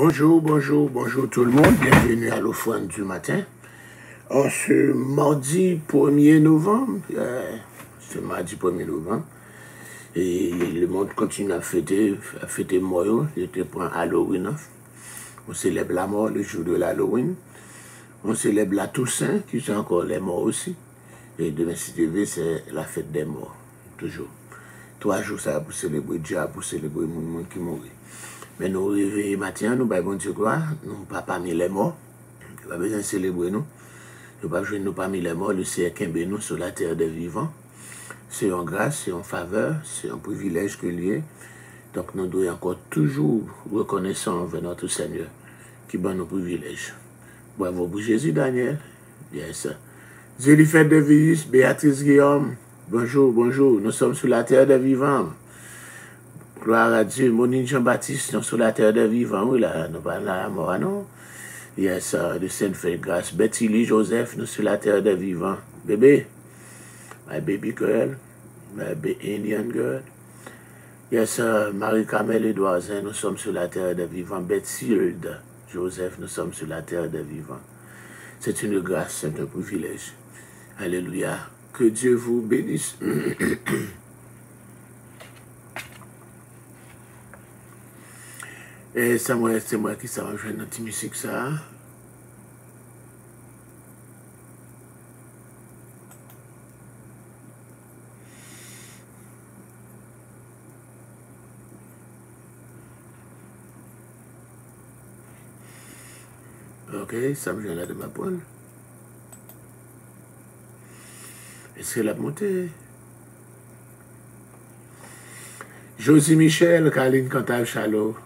Bonjour, bonjour, bonjour tout le monde. Bienvenue à l'offrande du matin. En ce mardi 1er novembre, et le monde continue à fêter Moyo. Il était pour Halloween. On célèbre la mort le jour de l'Halloween. On célèbre la Toussaint, qui sont encore les morts aussi. Et demain, si tu veux, c'est la fête des morts, toujours. 3 jours, ça va pour célébrer Dieu, pour célébrer le monde qui mourit. Mais nous réveillons matin, nous bon Dieu quoi, nous pas parmi les morts. Il n'y a pas besoin de célébrer nous. Nous pas jouer nous parmi les morts, le Seigneur qui nous sur la terre des vivants. C'est une grâce, c'est une faveur, c'est un privilège que lui. Donc nous devons encore toujours reconnaissant envers notre Seigneur qui donne nos privilèges. Bravo pour Jésus Daniel. Yes. Zélifette de Villis, Béatrice Guillaume. Bonjour, bonjour. Nous sommes sur la terre des vivants. Gloire à Dieu. Monique Jean-Baptiste, nous sommes sur la terre des vivants. Oui, là, nous parlons à la mort, non? Yes, de Sainte-Fête Grâce. Betty Lee Joseph, nous sommes sur la terre des vivants. Bébé. My baby girl. My Indian girl. Yes, Marie-Camille Edouardin, nous sommes sur la terre des vivants. Betty Hilde Joseph, nous sommes sur la terre des vivants. C'est une grâce, c'est un privilège. Alléluia. Que Dieu vous bénisse. Et c'est moi qui ça va jouer notre musique ça. Ok, ça me vient là de ma poêle. Est-ce qu'elle a monté? Josie Michel, Caroline Cantal Chalot.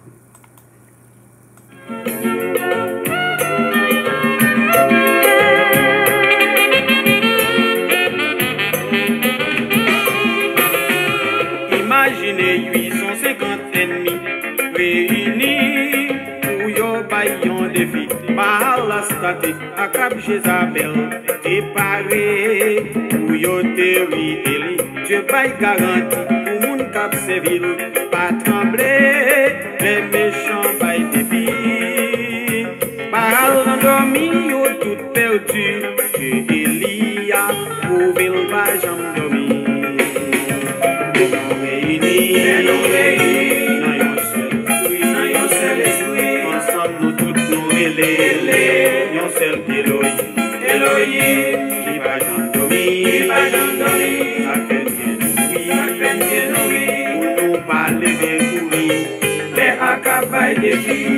Imaginez 850 ennemis réunis pour yo baillon défi par la statue à Cap Jézabel et paré pour yo terri Eli. Dieu baille garantie pour moun Cap Séville pas trembler les méchants baille défi par l'endormi yo tout perdu que Elia pour ville pas jamais dormi. Nous réunis dans yon seul esprit, ensemble nous tous nous relais, yon seul Elohim, qui va jamais dormir, à peine bien nourri, pour nous parler de courir, les accabailles de vie.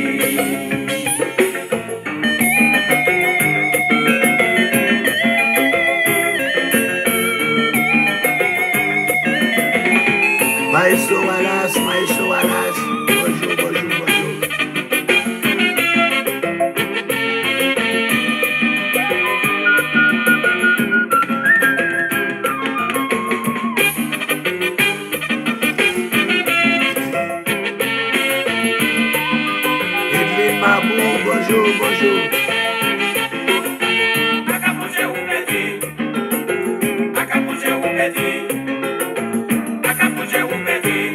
Maestro Wallace, Maestro Wallace. Bonjour, bonjour, bonjour. Edwin Mabou, bonjour, bonjour.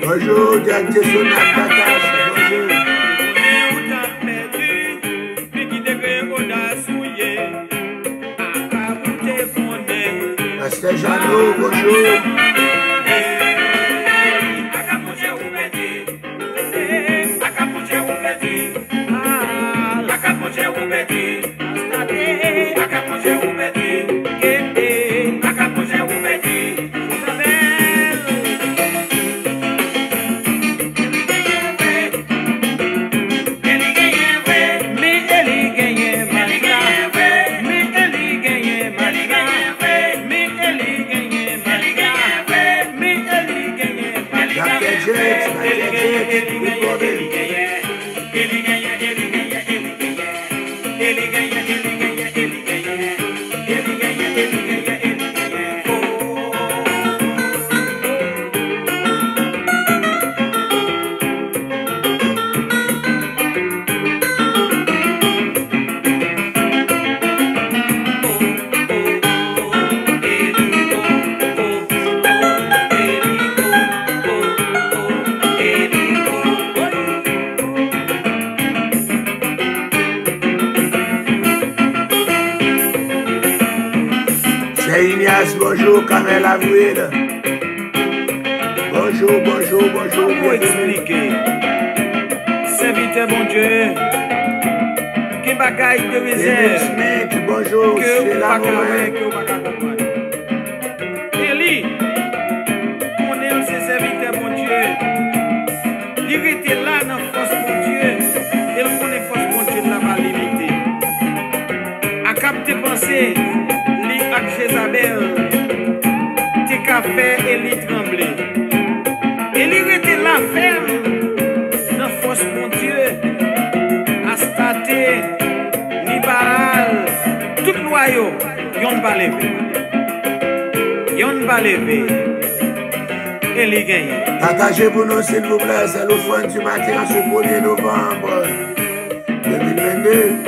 Bonjour, Diane Sonat Batache, bonjour. Pasteur Jeannot, bonjour. C'est Ignace, bonjour, Kamel Avril. Bonjour, bonjour, bonjour. Comment expliquer? Serviteur bon Dieu, qui bagaille de réserve, Smith, bonjour, que c'est vous la pas Morin. que vous pas comprendre. Eli, on est ses serviteurs bon Dieu. Il était là dans force bon Dieu. Et on connaît force bon Dieu de la pas limité. À capter pensée, li ak Jézabel, t'es qu'à faire et li trembler. Et il était là ferme dans force mon Dieu. À stater, ni baral, tout loyau, yon pas levé. Yon pas levé. Et il gagne. Partagez pour nous, s'il vous plaît, c'est l'offrande du matin ce 1er novembre 2022.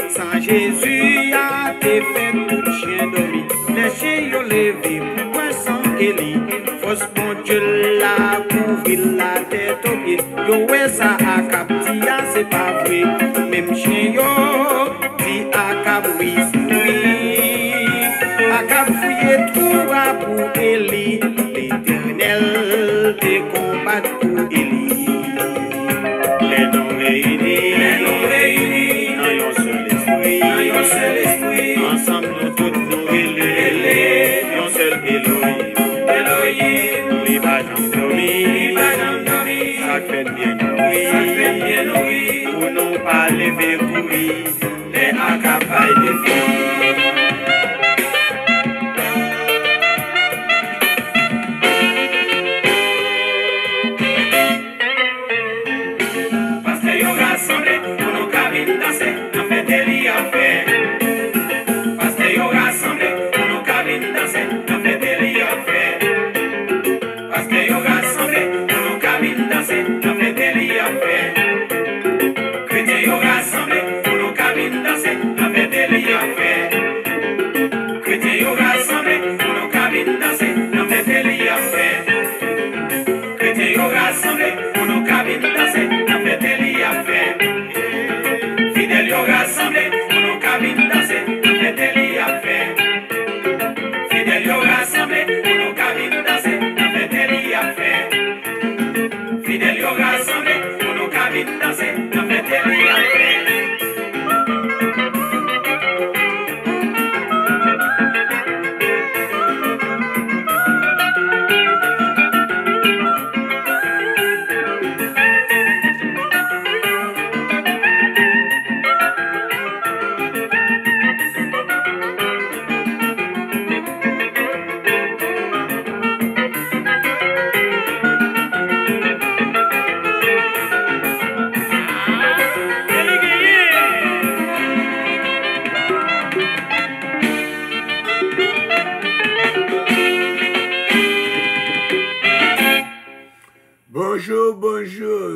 Sans Jésus a été fait tout chien dormi. Les chiens y'ont levé pour un sang Eli. Fausse bon Dieu la couvrir la tête au pied. Yo ouais ça a capti c'est pas vrai. Même chien yo dit a cap oui. A cap fouiller tout va pour Eli. L'Éternel te combat pour Eli. Les noms réunis. Seul esprit, ensemble nous tous nous élèves, un seul Elohim, Elohim, les bâtons dormis, ça fait bien oui, pour nous pas lever courir, les accapailles des filles. Parce que yo rassemblé, pour nous cabines danser, on fait des lits à faire.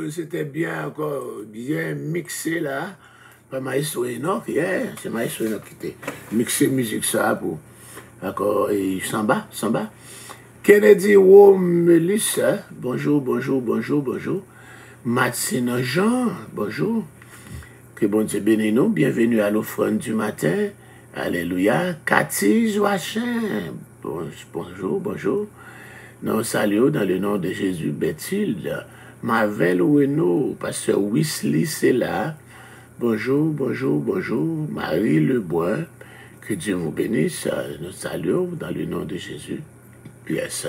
C'était bien encore, bien mixé là, par Maestro Enoch, c'est Maestro Enoch qui était mixé musique ça pour, d'accord, et Samba. Kennedy Womelis, bonjour, Matsina Jean, bonjour, que bon Dieu bénisse nous, bienvenue à l'offrande du matin, alléluia, Cathy Joachim, bonjour, nous saluons dans le nom de Jésus, Bethilde, Marvel Oueno, pasteur Wesley, c'est là. Bonjour, Marie Lebois, que Dieu vous bénisse. Nous saluons dans le nom de Jésus. Yes.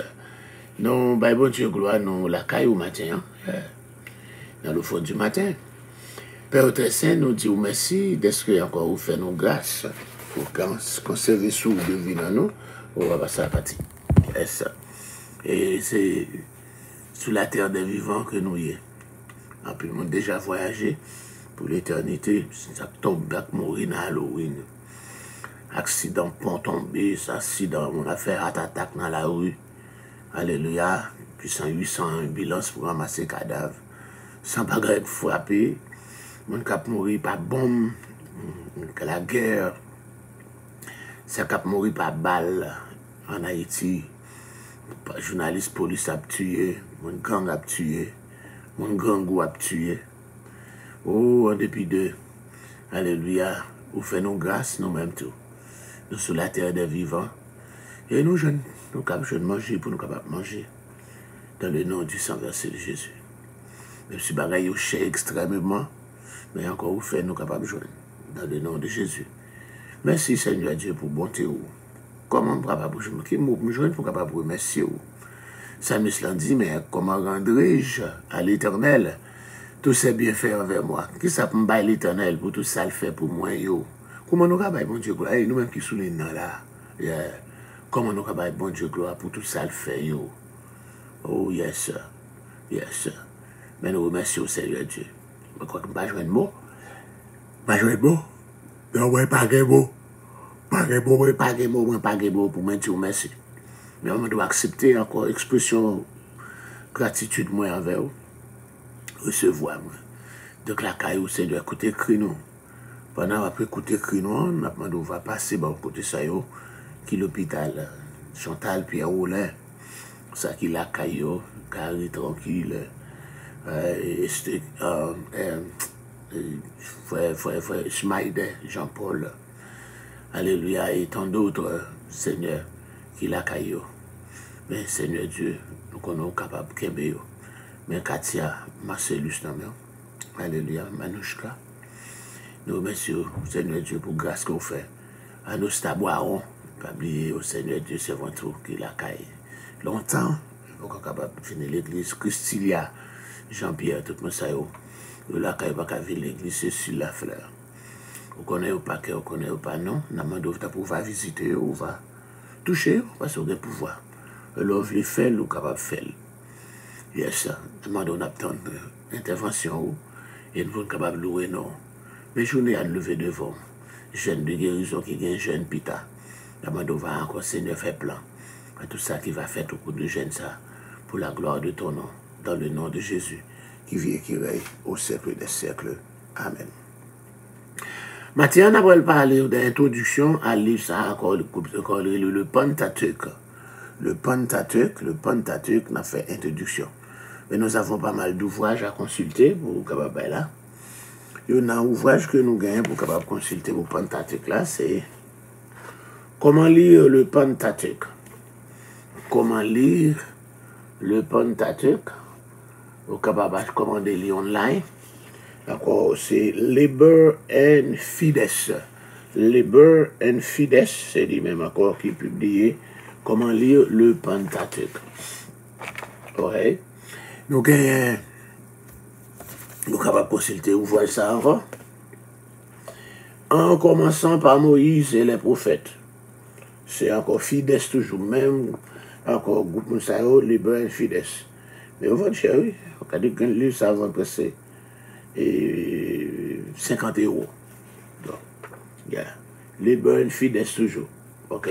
Nous, bon Dieu, gloire, nous la caille au matin, dans le fond du matin. Père très saint, nous disons merci d'être encore vous faire nos grâces pour conserver sous de vie dans nous. On va passer à partir. Yes. Et c'est sur la terre des vivants que nous y est. Après, nous avons déjà voyagé pour l'éternité. Ça tombe, mourir dans Halloween. Accident, pont tombé, accident, on a fait attaque dans la rue. Alléluia. puis 800 ambulances pour ramasser cadavres, sans pas frapper, mon cap mourir par bombe, la guerre, ça cap mourir par balle en Haïti, journaliste police a tué, mon gang a tué, mon gang a tué. Oh, en dépit de, alléluia, vous faites nos grâces, nous-mêmes tout. Nous sur la terre des vivants. Et nous jeunes, nous capables de manger pour nous capables de manger. Dans le nom du sang versé de Jésus. Même si bagaille au cher extrêmement, mais encore vous faites nous capables de joindre. Dans le nom de Jésus. Merci Seigneur Dieu pour bonté ou. Comment on capable de joindre? Qui me joindre pour capable de remercier ou? Samuel l'a dit, mais comment rendrai-je à l'Éternel tous ces bienfaits envers moi? Qui ça peut me bailler l'Éternel pour tout ça le fait pour moi yo? Comment nous capable mon Dieu gloire? Nous-mêmes qui soulignons là. Comment nous capable bon Dieu gloire pour tout ça le fait yo? Oh yes sir. Yes sir. Mais nous remercions au Seigneur Dieu. Je crois que je ne vais pas jouer de mots. Pas jouer de mots. Non, ouais, pas de mots. Pas de mots, pas de mots, pas de mots pour me dire merci. Mais on doit accepter encore l'expression gratitude moi envers vous. Recevoir moi. Donc la caille au Seigneur, écoutez cri nous. Pendant après écouter cri nous, on va passer bon côté ça yo, qui l'hôpital Chantal Pierre Roulin. Ça qui la caille carré tranquille. Frère Schmeider, Jean-Paul, alléluia, et tant d'autres, Seigneur, qui l'a caillou. Mais Seigneur Dieu, nous sommes capables de kembe yo. Mais Katia, Marcellus, alléluia, Manouchka, nous remercions, Seigneur Dieu, pour grâce qu'on fait. À nos staboirons, pas oublier au Seigneur Dieu, c'est votre qui l'a caillé. Longtemps, nous sommes capables de finir l'église, Christilia, Jean-Pierre, tout le monde ça yo. La caille pas qu'à vivre l'église, c'est sur la fleur. On connaît ou pas, on connaît ou pas, non. On a demandé de pouvoir visiter, on va toucher, parce qu'on a le pouvoir. Alors, on veut faire, nous sommes capables de faire. Yes, demandons on attend intervention, et nous sommes capables de louer, non. Mais journée à lever devant. Jeune de guérison qui est un jeune pita. Demandons on va encore, Seigneur, faire plan. À tout ça qui va faire au cours de jeune, ça, pour la gloire de ton nom. Dans le nom de Jésus, qui vit et qui règne au siècle des siècles. Amen. Maintenant, on va parler d'introduction à livre, ça encore le Pentateuque. Le Pentateuque, on a fait introduction. Mais nous avons pas mal d'ouvrages à consulter pour capable là. Il y a un ouvrage que nous gagnons pour capable consulter pour Pentateuque là, c'est comment lire le Pentateuque. Comment lire le Pentateuque. Vous êtes capable de commander les online. D'accord, c'est Liber and Fides. Liber and Fides, c'est lui-même encore qui est publié. Comment lire le Pentateuque. Ouais. Nous sommes capables de consulter, vous voyez ça encore. En commençant par Moïse et les prophètes. C'est encore Fides toujours, même encore groupe Moussao, Liber and Fides. Mais vous voyez, oui. On a dit qu'un livre, ça va passer 50 €. Donc, yeah. Liber and Fides toujours. OK?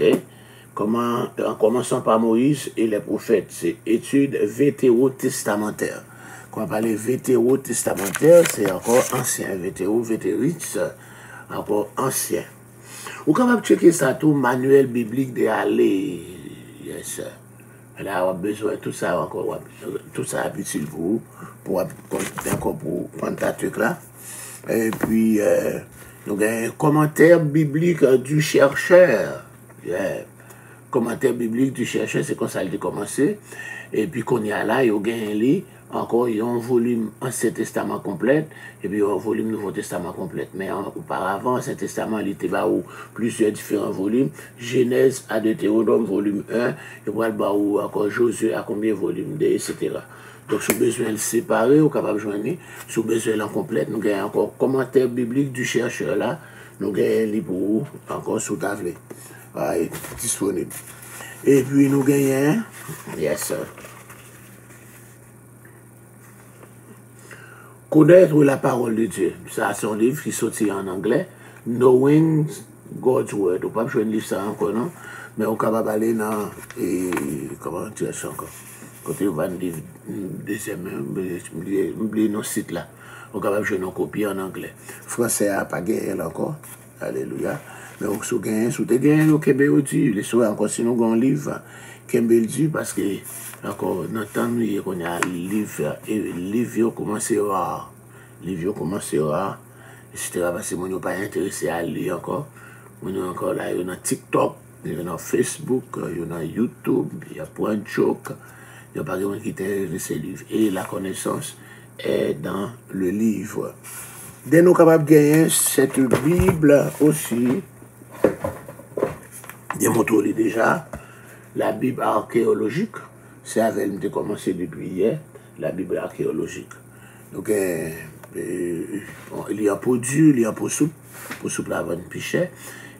En commençant par Moïse et les prophètes, c'est étude vétérotestamentaire. Quand on parle vétérotestamentaire, c'est encore ancien. Vétéris, encore ancien. Vous pouvez capable de checker ça tout, manuel biblique de aller. Yes, là, on a besoin de tout ça encore, tout ça est utile pour Pentateuque là. Et puis, nous avons un commentaire biblique du chercheur. Yeah. Commentaire biblique du chercheur, c'est comme ça qu'il a commencé. Et puis, qu'on y a là, il y a un livre, encore, il y a un volume Ancien Testament complet, et puis il y a un volume Nouveau Testament complet. Mais auparavant, Ancien Testament, il était là où plusieurs différents volumes. Genèse à Deutéronome, volume 1, et puis où encore Josué à combien de volumes, etc. Donc, si vous avez besoin de séparer, vous êtes capable de joindre. Si vous avez besoin de complète, nous avons encore commentaire biblique du chercheur là. Nous avons un livre pour vous, encore sous table. Disponible. Et puis, nous avons yes, sir. Connaître la parole de Dieu. Ça, c'est un livre qui sorti en anglais. Knowing God's Word. On ne peut pas jouer un livre ça encore, non? Mais on est capable d'aller dans. Comment dire ça encore? Côté, on va livre deuxième, oublier nos sites là. On est capable de jouer nos copies en anglais. Français a pas gagné encore. Alléluia. Mais on sous gagné, sous te gagné au Québec aussi. Les soirs encore si nous avons un livre Québec dit parce que encore dans le temps nous qu'on a livre et livre commencé rare. Livre commencé rare. Etc. Parce que nous n'sommes pas intéressés à lire encore. Nous sommes encore là, il y a TikTok, il y a Facebook, il y a YouTube, il y a Point Joke. Il n'y a pas de monde qui intéresse ces livres. Et la connaissance est dans le livre. Dès nous capables de gagner cette Bible aussi, démontrons-le déjà, la Bible archéologique, c'est avec elle de commencer depuis hier, la Bible archéologique. Donc, il y a pour dur, il y a pour soupe là, avant de picher,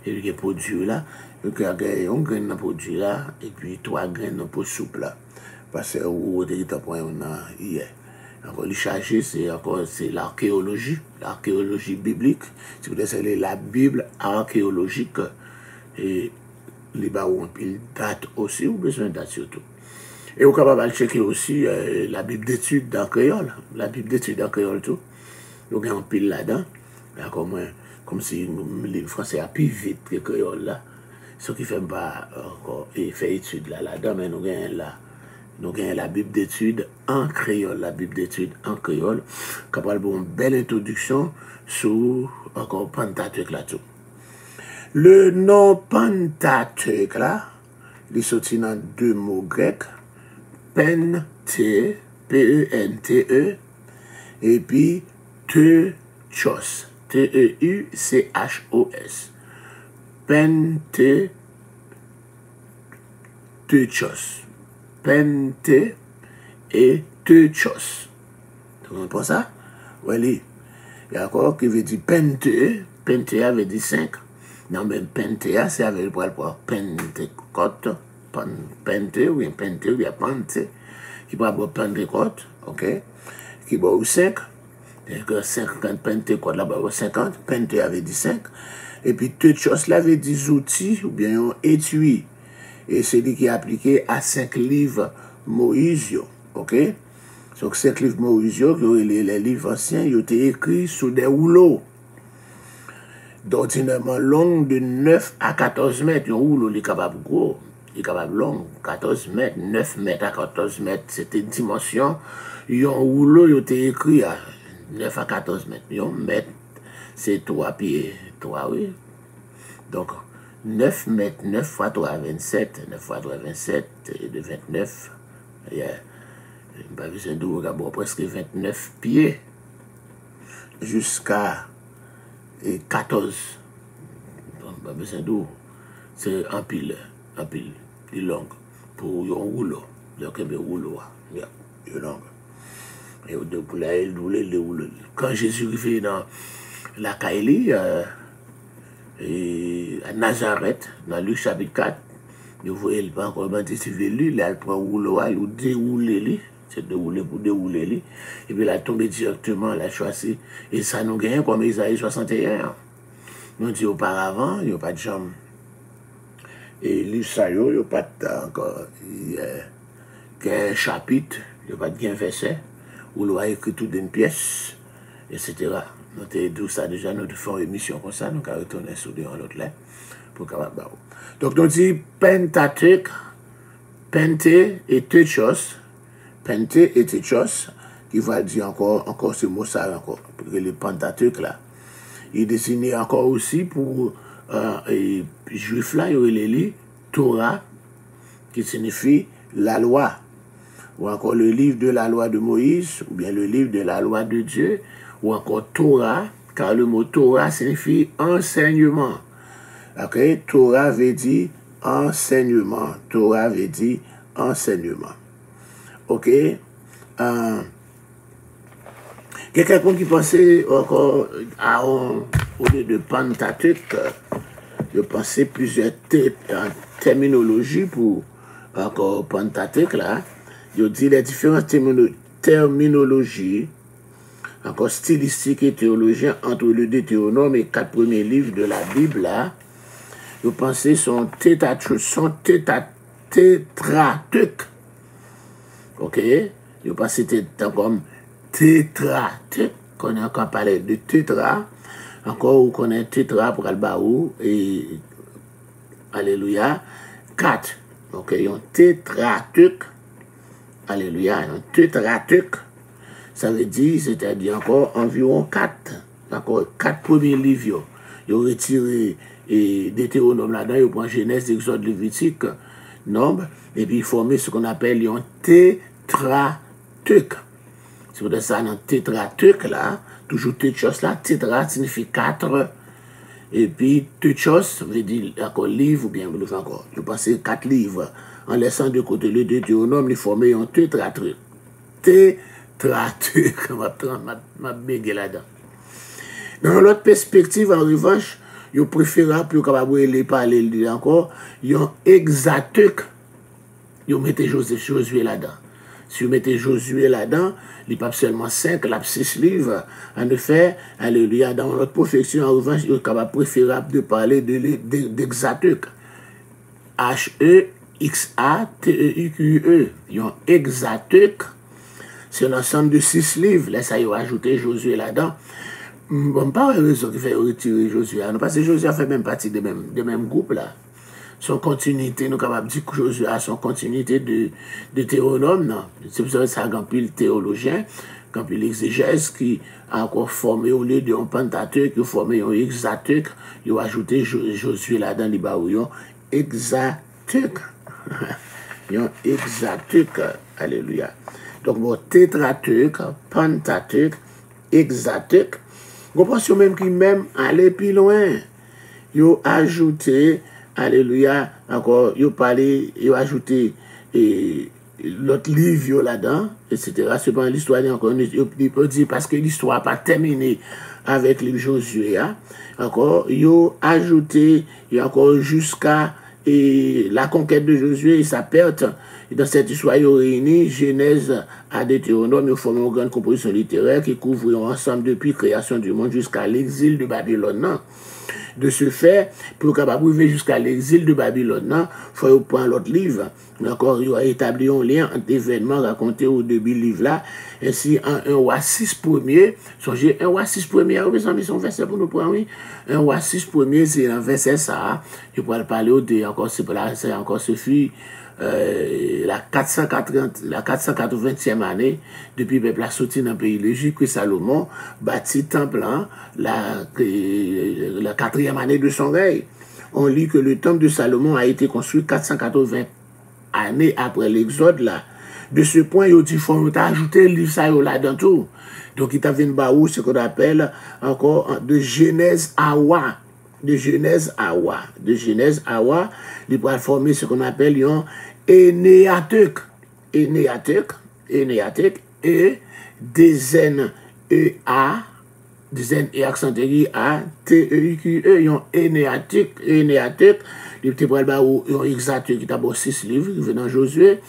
et il y a pour dur là, il y a un grain pour dur là, et puis 3 graines pour soupe là. Parce que où on a hier. Encore les chargés, c'est l'archéologie biblique. C'est la Bible archéologique et les barons, il date aussi, ou besoin de date surtout. Et on est capable de checker aussi la Bible d'études en créole, la Bible d'études en créole tout. Donc il y a un pile là-dedans, comme si le livre français a plus vite que le créole là. Ce qui ne fait pas encore et fait études là-dedans, mais nous avons là. Donc, il y a la Bible d'études en créole, la Bible d'études en créole, capable de une belle introduction sur encore Pentateuque là tout. Le nom Pentateuque là, il est sorti dans 2 mots grecs, Pente, P-E-N-T-E, et puis Teuchos, T-E-U-C-H-O-S. Pente, Teuchos. Pente et Teuchos. Tu comprends ça? Oui, il y a encore qui veut dire Pente. Pente veut dire 5. Non, mais Pente, c'est avec le poil pour Pentecôte. Pente, oui, Pente, il y a Pente. Qui va pour Pentecôte, ok? Qui va au 5. Donc 50 Pentecôte là-bas, 50. Pente avait dit 5. Et puis Teuchos là veut dire outils ou bien un étui. Et c'est lui qui est appliqué à 5 livres Moïse, ok? Donc 5 livres Moïse, les livres anciens, ils ont été écrits sous des rouleaux. D'ordinairement long de 9 à 14 mètres. Un rouleau, il est capable gros, il est capable long, 14 mètres, 9 mètres à 14 mètres. C'était une dimension. Un rouleau, il a été écrit à 9 à 14 mètres. Un mètre, c'est 3 pieds, 3, oui. Donc, 9 mètres, 9 fois 3, 27, 9 fois 3, 27, et de 29, il y a pas besoin de presque 29 pieds jusqu'à 14. Donc, pas besoin d'eau. C'est un pile, plus long pour un rouleau. Donc, un rouleau, il est long. Et pour la rouleau. Quand Jésus arrive dans la Kaili, et à Nazareth, dans Luc chapitre 4, vous voyez le banc comme si lui, là, il prend un rouleau, il déroule, c'est dérouler pour dérouler, et puis il a tombé directement, il a choisi, et ça nous gagne comme Isaïe 61. Nous dit auparavant, il n'y a pas de jambes. Et livre ça, il n'y a pas encore, il y a un chapitre, il n'y a pas de verset, où l'on a écrit toute une pièce, etc. Nous avons ça déjà, nous faisons une émission comme ça, nous allons retourner sur l'autre là, pour capable. Donc nous dit Pentateuque, Pente et Teuchos, Pente et Teuchos, qui va dire encore ce mot ça encore, pour que le Pentateuque là. Il est dessiné encore aussi pour les Juifs là, il y a les Torah, qui signifie la loi, ou encore le livre de la loi de Moïse, ou bien le livre de la loi de Dieu, ou encore Torah, car le mot Torah signifie enseignement. Ok? Torah veut dire enseignement. Torah veut dire enseignement. Ok? Quelqu'un qui pensait encore au lieu de Pentateuque, je pensais plusieurs terminologies pour encore Pentateuque là. Je dis les différentes terminologies encore stylistique et théologien entre le Deutéronome et 4 premiers livres de la Bible là, vous pensez son tétrateuque. Ok? Yo pas c'était comme tétratyque, qu'on a encore parlé de tétra, encore ou qu'on a tétra pour Albaou, et alléluia, 4. Ok, yon tétratyque, alléluia, yon tétratyque, ça veut dire, c'est-à-dire encore environ 4, d'accord, 4 premiers livres, yo retiré et Deutéronome là-dedans, yo prend Genèse, Exode, Lévitique, Nombre, et puis former ce qu'on appelle un tétratyque. C'est pour ça, dans tétratyque là, toujours tétros là, tétra signifie 4, et puis tétros veut dire encore livre ou bien encore. Je pense 4 livres, en laissant de côté le Deutéronome, il formait un tétratyque. Tétratyque, m'a bégué là-dedans. Dans l'autre perspective, en revanche, il préférable plus capable de parler encore, il y a un hexatyque. Vous mettez Josué là-dedans. Si vous mettez Josué là-dedans, il n'y a pas seulement 5, il y a 6 livres. En effet, alléluia, dans notre profession, en revanche, il est capable préférable de parler d'hexatyque. H-E-X-A-T-E-U-Q-E. Il y a un hexatyque. C'est l'ensemble de 6 livres. Là, ça y a ajouté Josué là-dedans. Bon, pas raison qui fait retirer Josué. Parce que Josué fait même partie des mêmes groupes là. Son continuité, nous sommes capables de dire que Josué a son continuité de Théronome, non. C'est pour ça que ça a un le théologien, un peu l'exégèse qui a encore formé au lieu d'un Pentateuque, qui a formé un hexateuque, il a ajouté Josué là-dedans, il a un hexateuque. Il y a un hexateuque, alléluia. Donc, bon, tétrateuque, pentateuque, hexateuque. Vous pensez même qu'il même aller plus loin. Il a ajouté, alléluia, encore, il a ajouté l'autre livre là-dedans, etc. C'est pas l'histoire, encore, il peut dire, parce que l'histoire n'a pas terminé avec le Josué, encore, il a ajouté, il a encore jusqu'à la conquête de Josué et sa perte. Et dans cette histoire, il a réuni Genèse à Deutéronome, il a formé une grande composition littéraire qui couvre ensemble depuis la création du monde jusqu'à l'exil de Babylone. De ce fait, pour arriver jusqu'à l'exil de Babylone, il faut prendre l'autre livre. D'accord, il a établi un lien entre événements racontés au début du livre là. Ainsi, en 1 roi 6 premier, songez, 1 roi 6 premier, vous avez son verset pour nous prendre, oui. 1 roi 6 premier, c'est un verset ça. Je pourrais parler de, encore, c'est encore ce fut la 480e année depuis le peuple a sorti dans le pays de l'Égypte que Salomon bâtit temple la 4e année de son règne. On lit que le temple de Salomon a été construit 480 années après l'Exode là. De ce point, il faut ajouter le livre ça là dans tout. Donc il t'a vu une ce qu'on appelle encore de Genèse à Wa. De Genèse à Wa. De Genèse à Wa, il va former ce qu'on appelle un énéateuque. Énéateuque. Énéateuque. Et dizaine E-A. Dizaine et accent aigu A. T-E-U-Q-E. Un énéateuque. Énéateuque. Il va avoir un hexateuque qui a 6 livres qui vient dans Josué.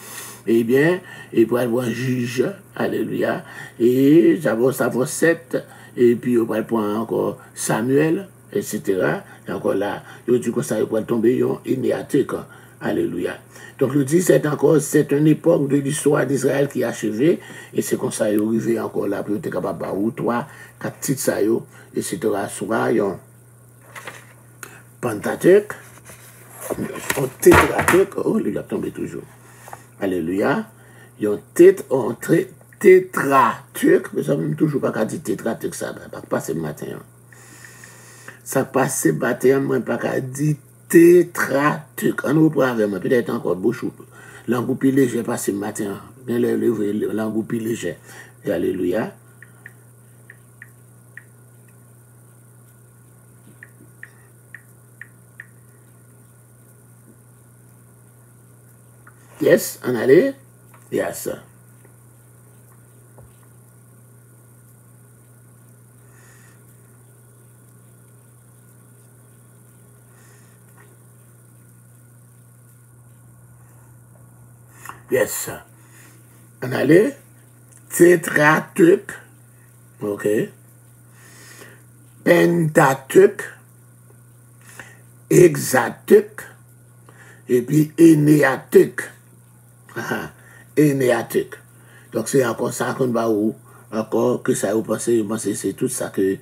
Eh bien, il va avoir un juge. Alléluia. Et ça va 7. Et puis, il va prendre encore Samuel, etc. Et encore là, il dit que ça va tomber en énéateuque. Alléluia. Donc, je dis, c'est une époque de l'histoire d'Israël qui est achevée. Et c'est comme ça, il est arrivé encore là, pour être capable de 3, 4 titres, ça, etc. Soit, un Pentateuque, un tétrateuque, oh, il a tombé toujours. Alléluia. Il y a un tétrateuque, mais ça même toujours pas qu'à dire tétrateuque, ça va passer le matin. Ça passe le matin, moi, pas qu'à dire tétrateuque. On reprend avec moi, peut-être encore bouche ou langue plus léger, passer le matin. Bien lever, langue plus léger. Et alléluia. Yes, on allait? Yes. Yes. On allait? Tétrateuque. OK. Pentateuque. Hexateuque. Et puis énéateuque. énéatique. Donc c'est encore ça qu'on va où, encore que ça vous pensez, c'est tout ça que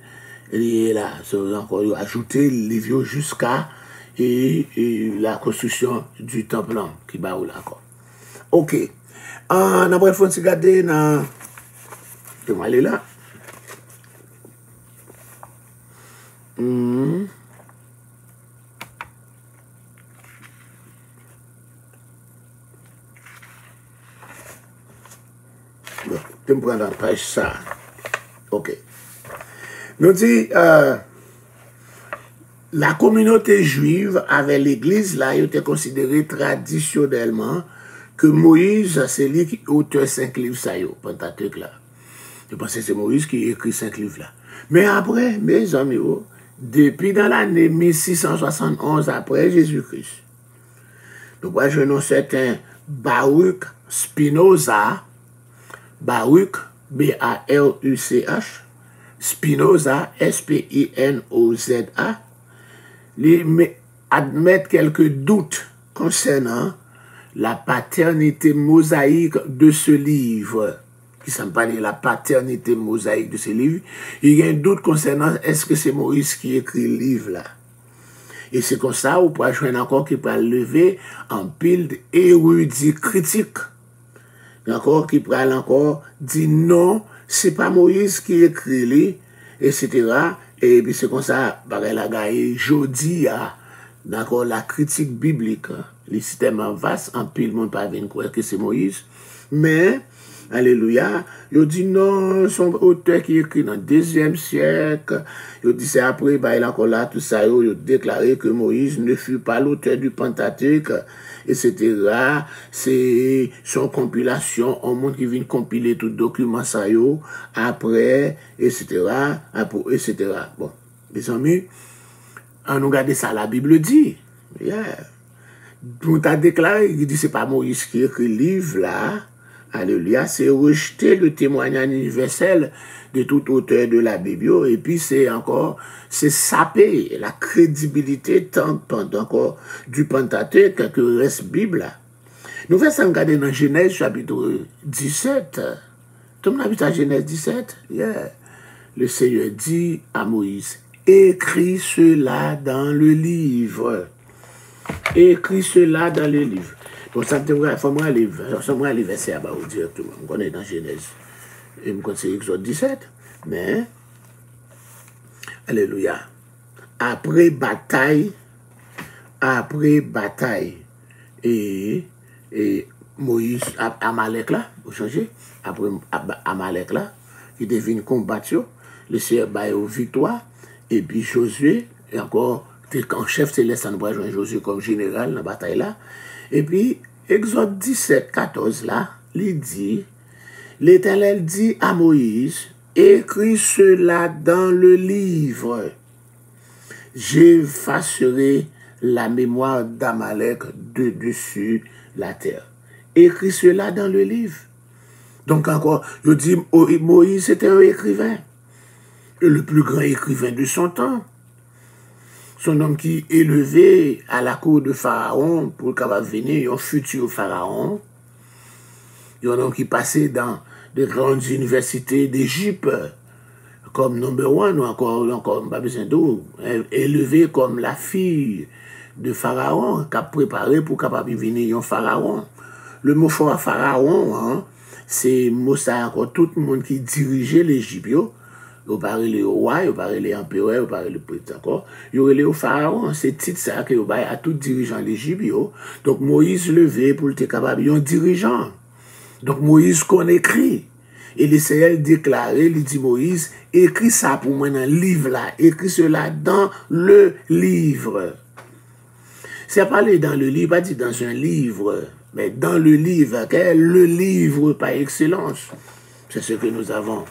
il est là. C'est encore ajouter les vieux jusqu'à et la construction du temple qui va où là encore. Ok. On a faut se garder dans. Je vais aller là. Je vais prendre la page ça. Ok. Nous dit, la communauté juive avec l'église, là, il était considéré traditionnellement que Moïse, c'est lui qui auteur 5 livres, ça y est, Pentateuque, là. Je pense que c'est Moïse qui écrit 5 livres, là. Mais après, mes amis, depuis dans l'année 1671 après Jésus-Christ, nous voyons un certain Baruch Spinoza, Baruch, B-A-R-U-C-H, Spinoza, S-P-I-N-O-Z-A, admettent quelques doutes concernant la paternité mosaïque de ce livre. Qui s'en parle de la paternité mosaïque de ce livre. Il y a un doute concernant est-ce que c'est Moïse qui écrit le livre là. Et c'est comme ça, on pourra jouer encore qui peut lever en pile d'érudits critiques. Encore qui peut encore dire non, c'est pas Moïse qui écrit lui, etc. Et puis c'est comme ça, pareil la gagne, jeudi, d'accord, la critique biblique, le système en vaste, en pile, monde pas venir croire que c'est Moïse. Mais, alléluia, il dit non, son auteur qui écrit dans le 2e siècle, il dit c'est après, bah, il a encore là, tout ça, il a déclaré que Moïse ne fut pas l'auteur du Pentateuque, etc. C'est son compilation, on montre qu'il vient compiler tout document ça, après, etc., etc. Bon, les amis, on regarde ça, la Bible dit, on t'a déclaré, il dit c'est pas Moïse qui écrit le livre là, alléluia, c'est rejeter le témoignage universel de tout auteur de la Bible, et puis c'est encore, c'est saper la crédibilité tant encore du Pentateuque que reste Bible. Nous faisons regarder dans Genèse chapitre 17. Tout le monde habite à Genèse 17. Le Seigneur dit à Moïse, écris cela dans le livre. Écris cela dans le livre. Donc ça il faut moi aller verset à bas directement. On connaît dans Genèse. Et on connaît Exode 17. Mais, alléluia. Après bataille, et Moïse, Amalek là, vous changez, après Amalek là, qui devient combattu, le Seigneur bat aux victoires, et puis Josué, et encore, en chef céleste, on va joindre Josué comme général dans la bataille là, et puis Exode 17, 14 là, il dit, l'Éternel dit à Moïse, écris cela dans le livre, j'effacerai la mémoire d'Amalek de dessus la terre. Écris cela dans le livre. Donc encore, je dis, Moïse était un écrivain, le plus grand écrivain de son temps. Son homme qui est élevé à la cour de Pharaon pour qu'il va venir un futur Pharaon. Il y a un homme qui passait dans de grandes universités d'Égypte, comme number one, ou encore pas besoin d'eau, élevé comme la fille de Pharaon, qui a préparé pour capable venir un Pharaon. Le mot Pharaon, hein, c'est mot ça encore tout le monde qui dirigeait l'Égypte. Vous parlez le roi, vous parlez l'empereur, vous parlez le président encore. Vous parlez au Pharaon, c'est titre ça que vous parlez à tout dirigeant l'Égypte. Donc Moïse levé pour être capable un dirigeant. Donc Moïse qu'on écrit. Et le Seigneur déclaré, il dit Moïse, écris ça pour moi dans le livre là, écris cela dans le livre. C'est parlé dans le livre, pas dit dans un livre, mais dans le livre, quel est le livre par excellence? C'est ce que nous avons.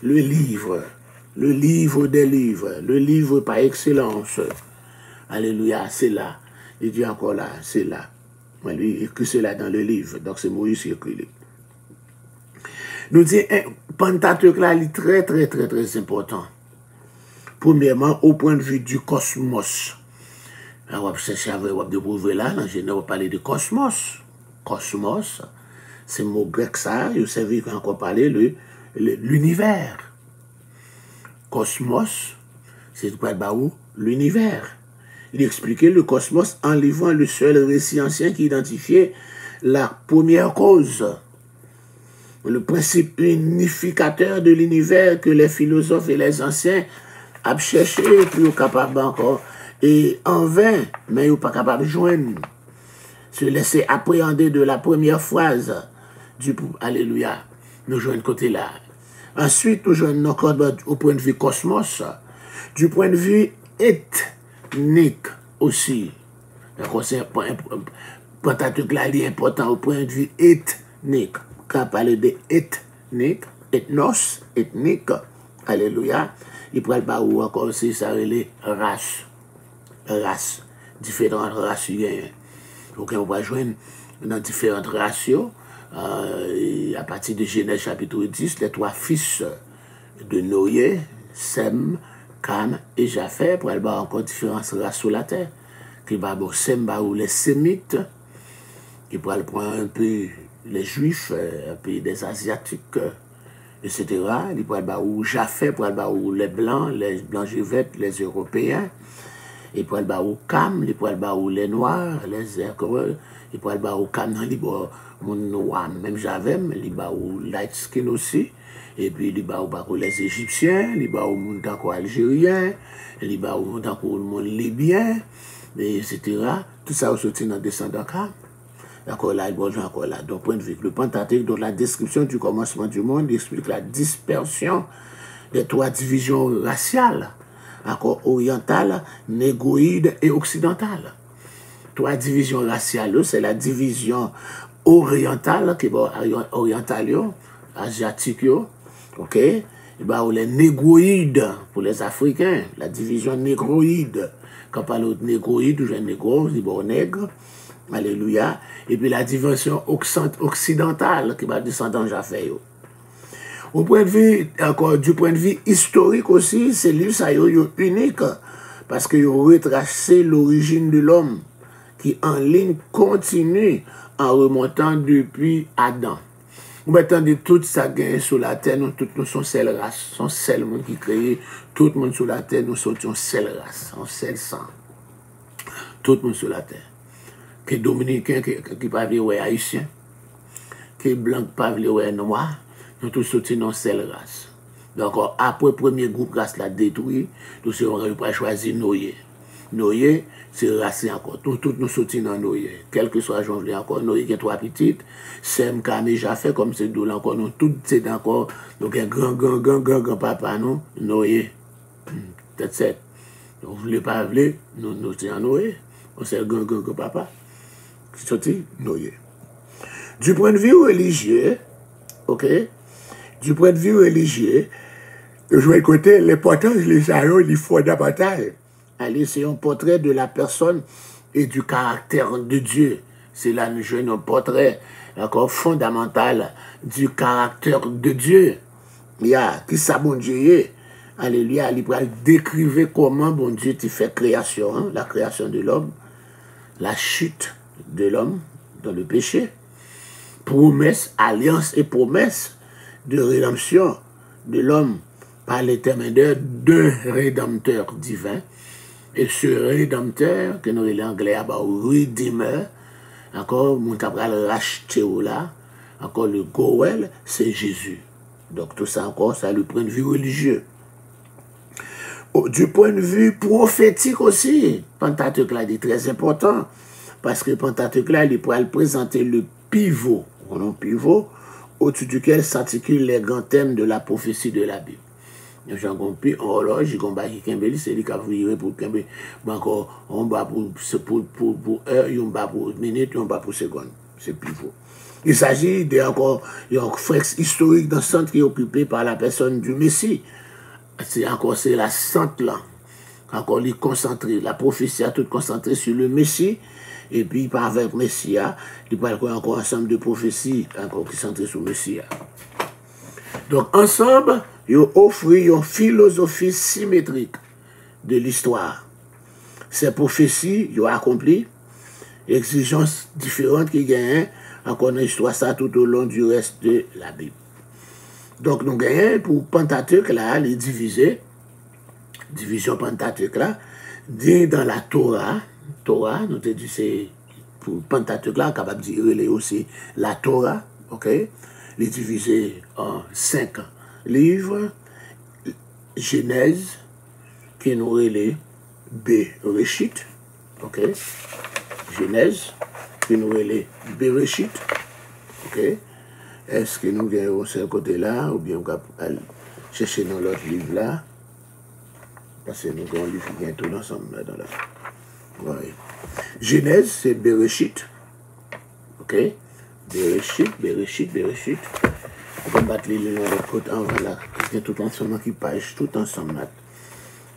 Le livre des livres, le livre par excellence. Alléluia, c'est là. Il dit encore là, c'est là. Moi, lui, écrit cela dans le livre. Donc c'est Moïse qui écrit. Nous dit, Pentateuque là, il est très, très, très, très important. Premièrement, au point de vue du cosmos. Alors, on va chercher à de prouver là, dans Genèse, on va parler de cosmos. cosmos, c'est le mot grec ça, vous savez encore parler l'univers. Cosmos, c'est quoi l'univers. Il expliquait le cosmos en livrant le seul récit ancien qui identifiait la première cause, le principe unificateur de l'univers que les philosophes et les anciens ont cherché pour capable encore, et en vain, mais ils ne sont pas capables de joindre, se laisser appréhender de la première phrase du Alléluia. Nous joignons côté là. Ensuite, nous joignons encore au point de vue cosmos, du point de vue ethnique aussi. D'accord, c'est un Pentateuque là, il est important au point de vue ethnique. Quand on parle de ethnique, ethnos, ethnique, alléluia, il parle pas où encore aussi ça les races, différentes races. Donc on va joindre dans différentes races. À partir de Genèse chapitre 10, les 3 fils de Noé, Sem, Cam et Japheth, pour aller voir encore différentes races sur la terre. Qui va bon Sem ou les Sémites, qui pour aller prendre un peu les Juifs, un peu des Asiatiques, etc. Il pour aller où Japheth, pour aller où les Blancs, les Blanchevettes, les Européens. Il pour aller où Cam, il pour aller où les Noirs, les Écoles, il pour aller où Cam, il pour mon noir, même j'avais, il pour où light skin aussi. Et puis, il va où les Égyptiens, il va où les Algériens, il va où les Libyens, etc. Tout ça, aussi dans descendant Cam. D'accord, là, il va encore là. Donc, point de vue, le Pentateuque, dans la description du commencement du monde, il explique la dispersion des 3 divisions raciales, encore orientale, négroïde et occidentale. 3 divisions raciales, c'est la division orientale, qui est orientale, asiatique, ok? Et bah, les négroïdes pour les Africains, la division négroïde. Quand on parle de négroïde, je négro, je dis bon nègre, alléluia. Et puis la division occidentale, qui va descendre dans Japheth. Au point de vue, encore du point de vue historique aussi, ces livres ça unique, parce qu'ils ont retracé l'origine de l'homme, qui en ligne continue en remontant depuis Adam. Vous m'attendez tout ça gagne sur la terre, nous tous nous sommes seule race, sont seul monde qui crée, tout le monde sur la terre, nous sommes une seule race, un seul sang. Tout le monde sur la terre. Que dominicain qui parle ouais haïtien, que blanc qui parle ouais noir, nous tous sommes une seule race. Donc après le premier groupe race la détruit, nous sommes pas choisi Noé. Noé, c'est race encore. Tous nous sortis dans Noé. Quel que soit janvier encore, Noé qui est 3 petites, Sem, Cam et Japheth, comme c'est d'où encore, nous tous c'est encore, donc un grand papa, nous, Noé. Peut-être c'est. Donc vous voulez pas voulez, nous sommes en Noé. On sait grand papa. Qui sorti Noé. Du point de vue religieux, ok? Du point de vue religieux, je vais écouter l'importance des salons, les fondamentales. Allez, c'est un portrait de la personne et du caractère de Dieu. C'est là nous jouons un portrait encore fondamental du caractère de Dieu. Il y a qui ça bon Dieu. Alléluia, il va décrire comment bon Dieu tu fait création, hein, la création de l'homme, la chute de l'homme dans le péché, promesse, alliance et promesse de rédemption de l'homme par l'intermédiaire d'un rédempteur divin. Et ce rédempteur, que nous avons l'anglais à Redeemer, encore, mon cabral racheté là, encore le Goël, c'est Jésus. Donc tout ça encore, ça le point de vue religieux. Du point de vue prophétique aussi, Pentateuque là, est très important, parce que Pentateuque là, il pourrait présenter le pivot, au-dessus duquel s'articulent les grands thèmes de la prophétie de la Bible. J'ai compris, en horloge, j'ai compris Kembeli, c'est lui qui a viré pour Kembeli. Encore, on bat pour heure, on bat pour minute, on bat pour seconde. C'est pivot. Il s'agit encore d'un flex historique d'un centre qui est occupé par la personne du Messie. C'est la centre là. Encore, il est concentré. La prophétie a tout concentré sur le Messie. Et puis, par avec Messie, il parle encore un ensemble de prophéties encore qui sont centrées sur le Messie. Donc, ensemble, ils offrent une philosophie symétrique de l'histoire. Ces prophéties, ils ont accompli exigences différentes qui gagnent encore dans l'histoire ça tout au long du reste de la Bible. Donc nous gagnons pour Pentateuque là, les division Pentateuque là, dans la Torah, nous te dit c'est pour Pentateuque là, capable de dire aussi la Torah, ok? Les divisé en 5 livres, Genèse, qui nous relève Bereshit, ok? Genèse, qui nous relève Bereshit, ok? Est-ce que nous avons ce côté-là, ou bien on va chercher dans l'autre livre là? Parce que nous avons un livre qui vient tout ensemble là dans la. Ouais. Genèse, c'est Bereshit. Ok? Bereshit. On va battre les lignes de l'autre côté en voilà. C'est tout ensemble qui page, tout ensemble là.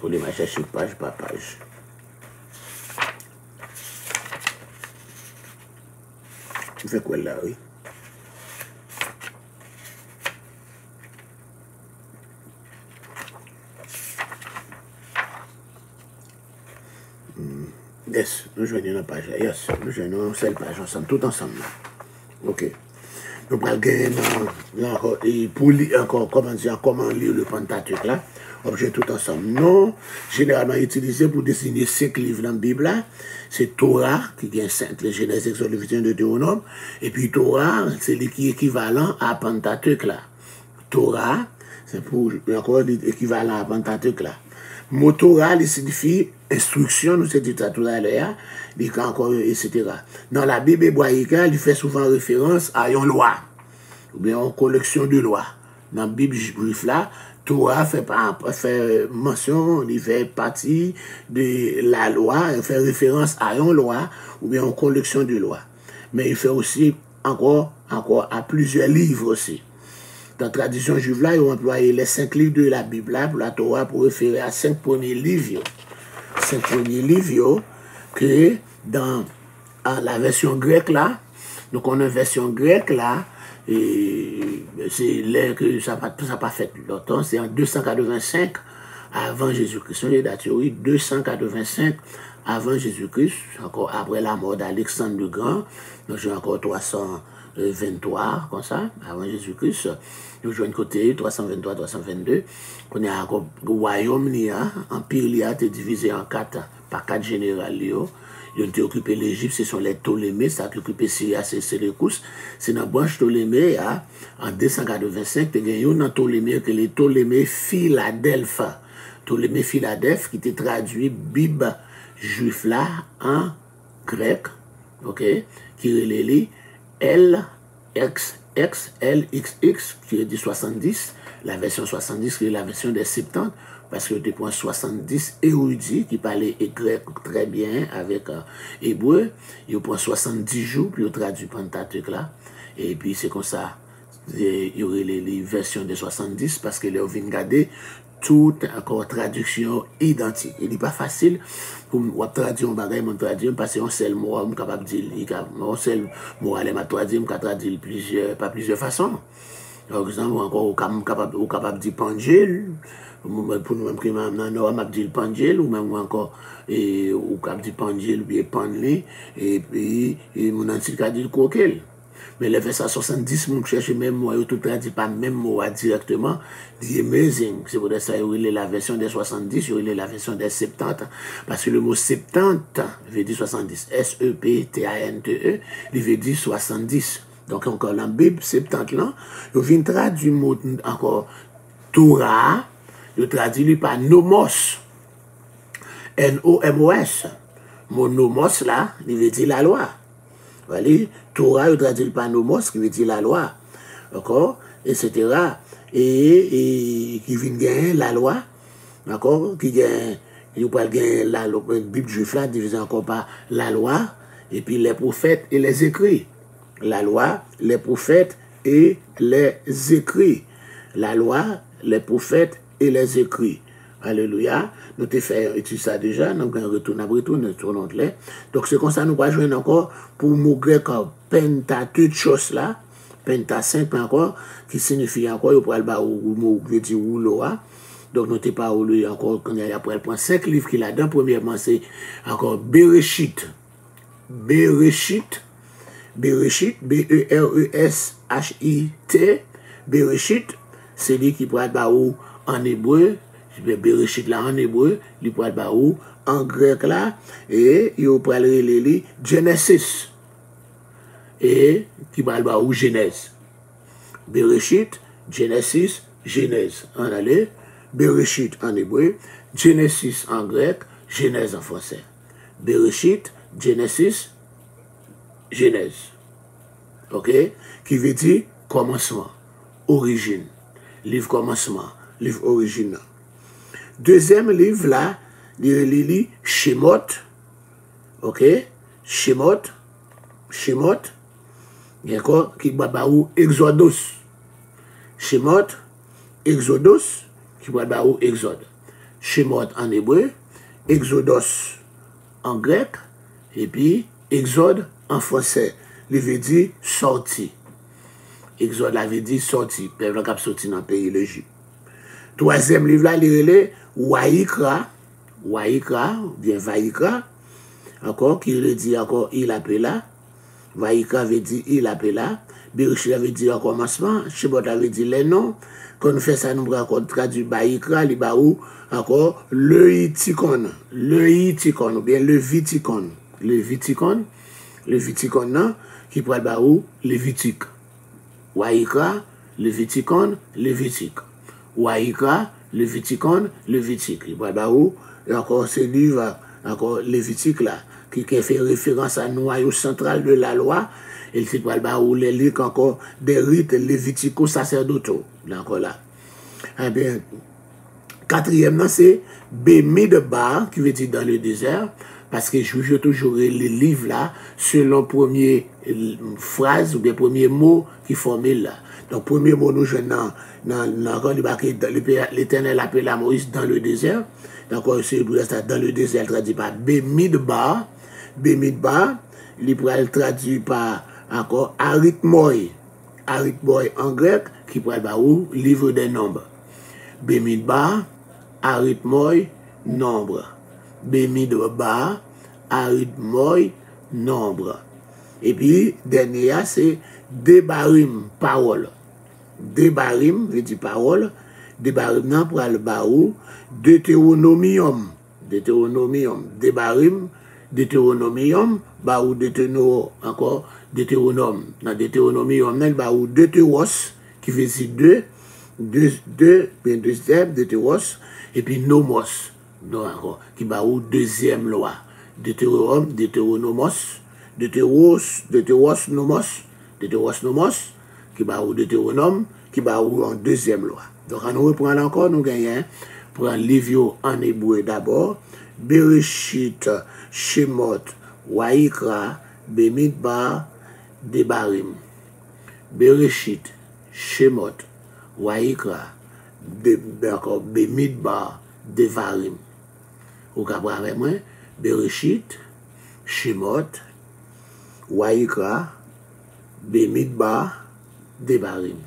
Pour les chercher page par page. Tu fais quoi là, oui? Yes, nous joignons la page. Yes, nous joignons cette page ensemble, tout ensemble là. Ok. Nous allons gagner encore, et pour lire encore, comment lire le Pentateuque là, objet tout ensemble. Non, généralement utilisé pour désigner 5 livres dans la Bible là, c'est Torah, qui vient 5, les Genèse, Exode, Lévitique, Deutéronome, et puis Torah, c'est l'équivalent à Pentateuque là. Torah, c'est pour encore l'équivalent à Pentateuque là. Mot Torah, il signifie instruction, nous c'est dit ça tout à l'heure, etc. Dans la Bible hébraïque, il fait souvent référence à une loi, ou bien une collection de lois. Dans la Bible juive là, Torah fait mention, il fait partie de la loi, il fait référence à une loi, ou bien une collection de lois. Mais il fait aussi encore à plusieurs livres aussi. Dans la tradition juive là, ils ont employé les 5 livres de la Bible là, pour la Torah pour référer à 5 premiers livres. 5 premiers livres que dans la version grecque là, donc on a une version grecque là, et c'est là que ça n'a pas fait longtemps, c'est en 285 avant Jésus-Christ. On est d'accord, oui, 285 avant Jésus-Christ, encore après la mort d'Alexandre le Grand, donc j'ai encore 323, comme ça, avant Jésus-Christ. Nous jouons côté 323, 322. On a encore le royaume, l'empire, était divisé en 4, par 4 générales. Ils ont occupé l'Égypte, ce sont les Ptolémées, ça a occupé Syria, c'est Séleucus. C'est dans la branche Ptolémée, en 285, il y a un Ptolémée que les Ptolémées Philadelphe. Ptolémée Philadelphe, qui était traduit Bible juif là en grec, ok, qui relie LXX, qui est dit 70, la version 70 qui est la version des 70, parce que tu prends 70 érudits qui parlaient grec très bien avec hébreu, ils prennent 70 jours, puis ils traduisent Pentateuque là, et puis c'est comme ça, il y aurait les versions des 70, parce que les viennent garder toute encore traduction identique. Il n'est pas facile pour traduire un bagage, parce qu'on seul mot, on est capable de dire, on seul mot, on est traduire pas plusieurs façons. Par exemple, encore, on est capable de dire Pangel, pour nous, on a dit Pangel, ou même encore, on capable de dire Pangel, ou bien Panlé, et puis, on a dit Coquel. Mais les versets 70, on cherche même mot, tout traduit pas même mot directement, c'est amazing. C'est pour ça qu'il y a la version des 70, il y a la version des 70, parce que le mot 70 veut dire 70, S-E-P-T-A-N-T-E, il veut dire 70. Donc encore dans la Bible, 70 là, il vient traduire le mot encore Torah, il traduit par nomos, N-O-M-O-S. Mon nomos là, il veut dire la loi. Voilà, Torah, il traduit par nomos, qui veut dire la loi, d'accord, etc. Et qui vient gagner la loi, d'accord, qui gagne, il peut gagner la Bible juive là, divisée encore par la loi, et puis les prophètes et les écrits. La loi, les prophètes et les écrits. La loi, les prophètes et les écrits. Alléluia. Nous avons fait étudier ça déjà, nous avons retourné. Donc c'est comme ça nous allons jouer encore pour nous grec Pentateuque chose là, Penta 5 encore, qui signifie encore, il pourrait le mot veut dire ou loa. Donc nous n'avons pas encore, quand il y a après le point 5 livres qu'il a dans premièrement c'est encore Bereshit. Bereshit, B-E-R-E-S-H-I-T, Bereshit, c'est lui qui pourrait être ou en hébreu, Bereshit là en hébreu, il pourrait être ou en grec là, et il pourrait le Genesis, et qui pourrait être ou Genèse. Bereshit, Genesis, Genèse en allé, Bereshit en hébreu, Genesis en grec, Genèse en français. Bereshit, Genesis, Genèse. Ok? Qui veut dire commencement, origine. Livre commencement, livre origine. Deuxième livre là, il Shemot. Ok? Shemot. D'accord? Qui va ou Exodus. Shemot, Exodus, qui va ou Exode. Shemot en hébreu, Exodus en grec, et puis Exode en français. Il veut dire sorti. Exode la veut dire sorti. Peuple qui a sorti dans le pays l'Égypte. Troisième livre là, il est Waïkra, bien Vaïkra, encore, qui veut dire encore il appela. Vaïkra veut dire il appela. Bereshit veut dire commencement. Shemot veut dire les noms. Quand on fait ça, nous avons traduit Vaïkra, il va où encore le Itikon, ou bien le Vitikon. Le Vitikon, non, qui pourrait être où Lévitique. Waïkra, le Vitikon, Lévitique. Waïkra, le Vitikon, Lévitique. Il pourrait être où, et encore ce livre, encore Lévitique là, qui fait référence à noyau central de la loi, et il pourrait être où les livres encore des rites lévitico-sacerdotaux. Là encore là. Eh bien, quatrièmement, c'est Bemidbar, qui veut dire dans le désert, parce que je joue toujours les livres là, selon première phrase ou bien premier mot qui formule là. Donc, premier mot, nous jouons dans l'Éternel appelle à Moïse dans le désert. Donc, c'est dans le désert, traduit par Bemidbar. Bemidbar, il pourrait être traduit par encore Arithmoi. Arithmoi en grec, qui pourrait être où livre des nombres. Bemidbar, Arithmoi, nombre. Bemidbar, Arithmoi, nombre. Et puis, dernier, c'est Debarim, parole. Debarim, veut dire parole. Debarim, non, pour le baou. Deutéronomium. Debarim, Deutéronomium, baou, encore, Deutéronome. Dans Deutéronomium, il baou Deutéros, qui veut dire bien deuxième, Deutéros, et puis Nomos, donc encore, qui baou deuxième loi. Deutéronomos, Nomos, qui va au Deutéronome, qui va en deuxième loi. Donc, on nous reprend encore, nous gagnons pour un livre en hébreu d'abord, Bereshit, Shemot, Waïkra, Bemidbar, Debarim. Bereshit, Shemot, Waïkra, Bemidbar, Devarim. Vous comprenez avec moi? Bereshit, Shemot, Waïkra, Bemidbar, Devarim.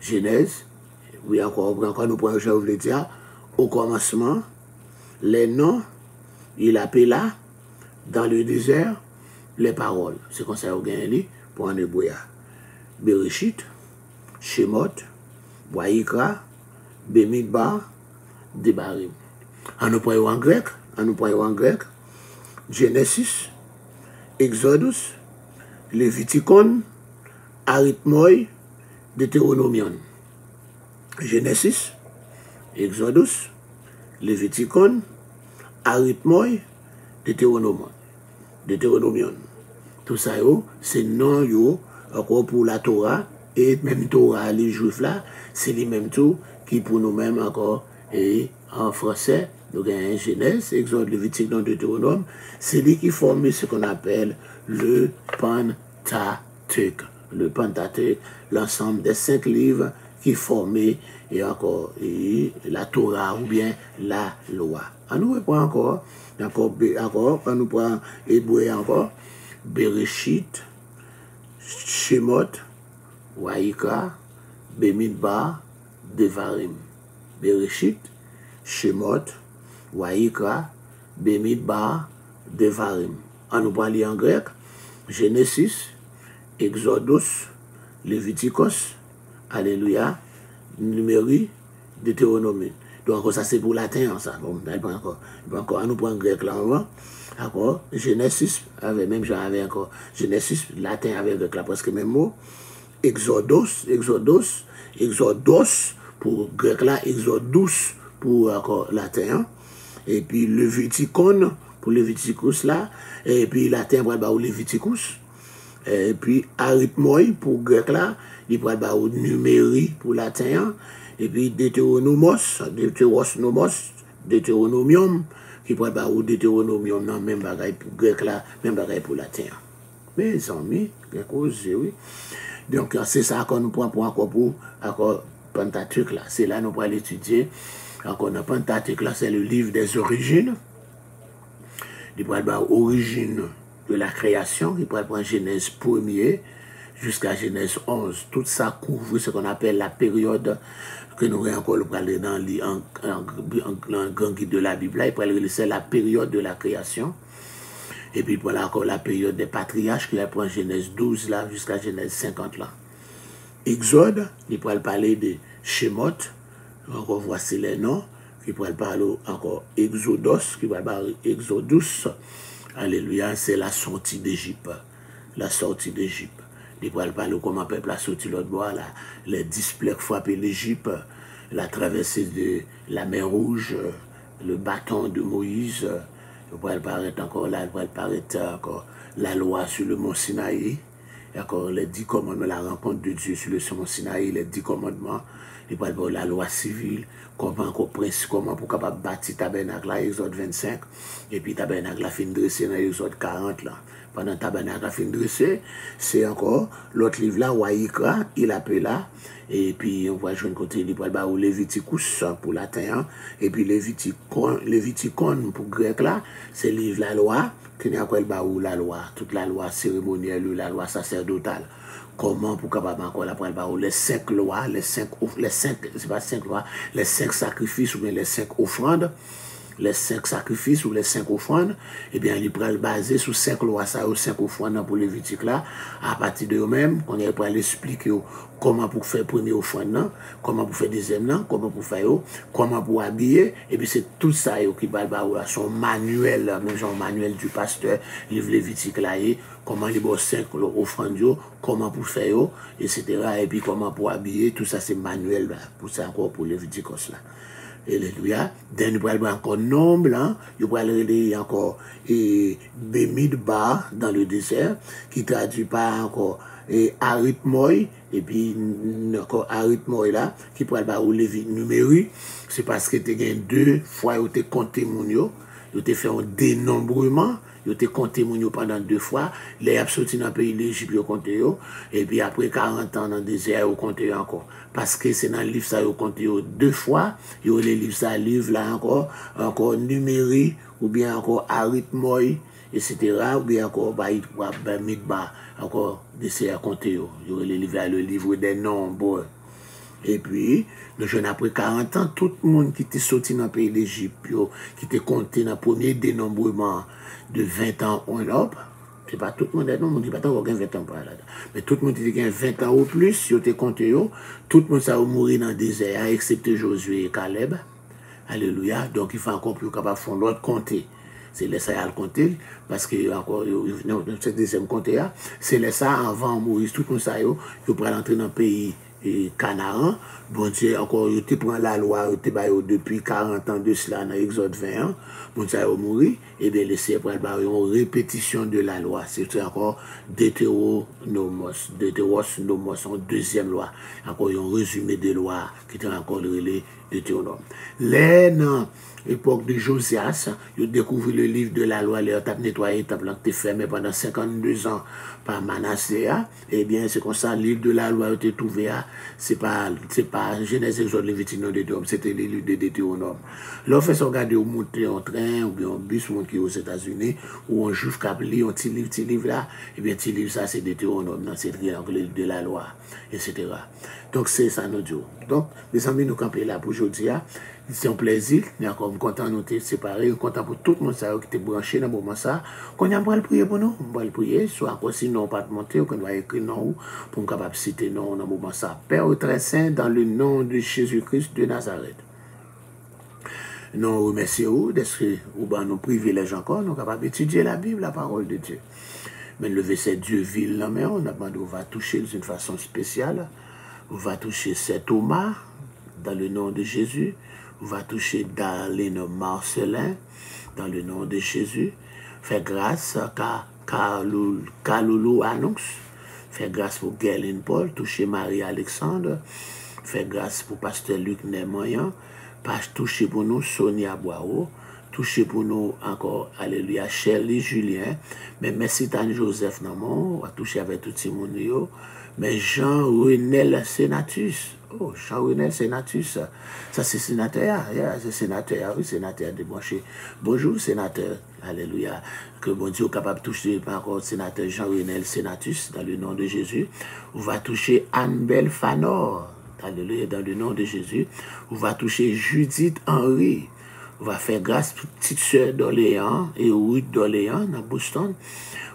Genèse, oui, encore nous prenons, je voulais dire, au commencement, les noms, il appela dans le désert les paroles. C'est comme ça qu'on gagne pour en hébreu. Bereshit, Shemot, Waïkra, Bemidbar, Devarim. En nous prenons en grec, Genesis, Exodus, Leviticon, Arithmoi, Deutéronomion. Genesis, Exodus, Leviticon, Arithmoi, Deutéronomion. Tout ça, c'est non encore pour la Torah, et même Torah, les Juifs là, c'est les mêmes tout qui pour nous-mêmes encore, et en français, nous avons Genèse, Exode, Lévitique, dans Deutéronome, c'est lui qui forme ce qu'on appelle le Pentateuque. Le Pentateuque, l'ensemble des 5 livres qui formaient et encore la Torah ou bien la loi. On nous reprend encore, on nous prend hébreu encore, Bereshit, Shemot, Waïkra, Bemidbar, Devarim. Bereshit, Shemot, Waïkra, Bemidbar, Devarim. On nous prend en grec, Genesis, Exodus, Leviticus, Alléluia, Numérie, Deutéronomie. Donc ça c'est pour latin, ça. Bon, on nous prend grec là, on va. D'accord, Genesis, avec même genre avec encore Genesis, latin avec grec là, presque même mot. Exodus pour grec là, Exodus pour encore latin. Et puis Leviticon pour Leviticus là, et puis latin pour le Leviticus. Et puis arithmoi pour grec là, il pour le numérie pour latin. Et puis Deutéronomium, Deutéronomium, qui pourrait être au Deutéronomium, non, même bagaille pour grec là, même bagaille pour latin. Mes amis, quelque chose, oui. Donc, c'est ça qu'on nous prend pour encore pour Pentateuque là. C'est là nous pourrons l'étudier. Encore dans Pentateuque là, c'est le livre des origines. Il pourrait être origine de la création, il pourrait prendre Genèse 1er jusqu'à Genèse 11. Tout ça couvre ce qu'on appelle la période que nous allons encore parler dans le grand guide de la Bible. Il pourrait laisser la période de la création. Et puis voilà encore la période des patriarches qui prend Genèse 12 là jusqu'à Genèse 50 là. Exode, il pourrait parler de Shemot, encore voici les noms, qui pourrait parler encore Exodus, qui pourrait parler Exodus. Alléluia, c'est la sortie d'Égypte. La sortie d'Égypte. Il pourrait parler comment le peuple a sorti l'autre bois, les 10 plaies frappées l'Égypte, la traversée de la mer Rouge, le bâton de Moïse. Il pourrait paraître encore là, il pourrait paraître encore la loi sur le mont Sinaï, encore les 10 commandements, la rencontre de Dieu sur le mont Sinaï, les 10 commandements. Il pourrait parler la loi civile, comment pour capable bâtir tabernacle là, Exode 25, et puis tabernacle la fin dressé dans Exode 40 là. Pendant tabernacle la fin dressé, c'est encore l'autre livre là, Waïkra, il appelle là, et puis on voit jouer côté il pourrait parler Leviticus pour latin, et puis Leviticon pour grec là, c'est le livre la loi, qui n'est pas la loi, toute la loi cérémonielle, la loi sacerdotale. Comment pour capable encore la prendre les 5 lois, c'est pas 5 lois, les 5 sacrifices ou bien les 5 offrandes, les 5 sacrifices ou les 5 offrandes, et bien il pourrait le baser sur 5 lois, ça ou 5 offrandes pour Lévitique là, à partir de eux-mêmes, on est pour expliquer comment pour faire premier offrande, comment pour faire deuxième, comment pour faire, comment pour habiller, et puis c'est tout ça qui va son manuel, même genre manuel du pasteur, livre Lévitique là, comment les 5 offrandes, comment pour faire, etc. Et puis comment pour habiller, tout ça c'est manuel là, pour ça encore pour Léviticos là. Alléluia. Then il y a encore nombre, hein? Il y a encore Bemidbar dans le désert, qui traduit par encore arithmoi, et puis encore arithmoi là, qui pourrait être au numérie. C'est parce que tu as 2 fois où tu as compté mon yo, tu as fait un dénombrement. Ils ont compté pendant 2 fois. Les ont sorti dans le pays d'Égypte, ils ont compté. Et puis après 40 ans dans le désert, ils ont compté encore. Parce que c'est dans le livre, ça, ils ont compté 2 fois. Ils ont les livres, ça, livre là encore numérie, ou bien encore arithmoi, etc. Ou bien encore Midbar, encore désert à compter. Ils ont les livres, le livre des nombres. Et puis, nous jeunes après 40 ans, tout le monde qui était sorti dans le pays d'Égypte, qui était compté dans le premier dénombrement de 20 ans en Europe, c'est pas tout le monde, non, on dit pas tant qu'on a 20 ans par là. Mais tout le monde qui a 20 ans ou plus, ils ont compté, tout le monde ça a mouru dans le désert, excepté Josué et Caleb. Alléluia. Donc, il faut encore plus capable de faire l'autre compter. C'est laissé à le compter, parce que encore, ce deuxième compter, c'est laissé avant Moïse, tout le monde ça, ils pourraient entrer dans le pays. Et Canaan, bon Dieu, encore, tu prends la loi, tu depuis 40 ans de cela dans Exode 21, bon Dieu, il mourir, et bien laisser prendre une répétition de la loi. C'est encore Deutéronomos, en deuxième loi. Encore un résumé des lois qui étaient encore les Deutéronome. Là, dans l'époque de Josias, ils ont découvert le livre de la loi, ils ont nettoyé, ils ont fermé pendant 52 ans par Manassé. Et bien, c'est comme ça, le livre de la loi a été trouvé c'est pas Genèse, Exode, Lévitique, non, Deutéronome, c'était les livres de Deutéronome. Là, on fait ça, regarder au monter en train, ou bien en bus, ou qui est aux États-Unis, ou un juif qui a lu un petit livre là, et bien, petit livre ça, c'est Deutéronome, c'est le livre de la loi, etc. Donc, c'est ça, nous disons. Donc, mes amis, nous camper là pour aujourd'hui. C'est un plaisir. Nous sommes contents de nous séparer. Nous sommes contents pour tout le monde qui est branché dans le moment ça. Qu'on a pas le prier pour nous. On va le prier. Soit encore si nous pas monter, qu'on va écrire non pour nous capable citer non dans le moment ça. Père très saint, dans le nom de Jésus-Christ de Nazareth. Nous remercions d'être nous privilèges encore. Nous sommes capables d'étudier la Bible, la parole de Dieu. Mais le verset Dieu ville là, mais on va toucher d'une façon spéciale. On va toucher cet Thomas dans le nom de Jésus. On va toucher Darlene Marcelin dans le nom de Jésus. Fais grâce à Kaloulou Anoux. Fais grâce pour Gerline Paul. Toucher Marie-Alexandre. Fais grâce pour Pasteur Luc Némoyan. Toucher pour nous Sonia Boao. Toucher pour nous encore, alléluia, Shirley Julien. Mais merci Tane Joseph Namon. On va toucher avec tout le monde. Mais Jean-Renel Sénatus. Oh, Jean-Renel Sénatus. Ça, c'est sénateur. Yeah, c'est sénateur. Oui, sénateur débranché. Bonjour, sénateur. Alléluia. Que bon Dieu est capable de toucher encore sénateur Jean-Renel Sénatus dans le nom de Jésus. On va toucher Anne-Belle Fanor. Alléluia, dans le nom de Jésus. On va toucher Judith Henry. On va faire grâce pour petite sœur d'Orléans et Ruth d'Orléans dans Boston.